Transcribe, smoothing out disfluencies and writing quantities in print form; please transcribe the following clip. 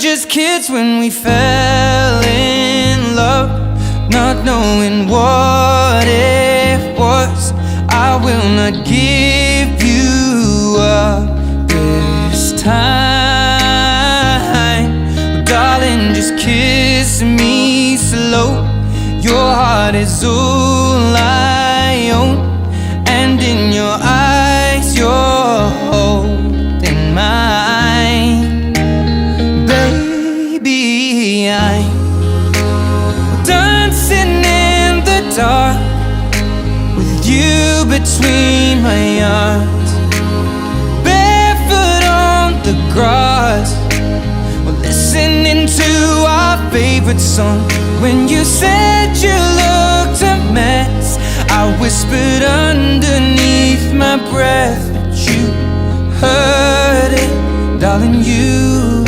just kids when we fell in love, not knowing what it was. I will not give you up this time. Oh, darling, just kiss me slow. Your heart is all I own, and in your eyes you're holding mine. Baby, I'm dancing in the dark with you between my arms, barefoot on the grass, we're listening to our favorite song. When you said you looked a mess, I whispered underneath my breath, but you heard it, darling. You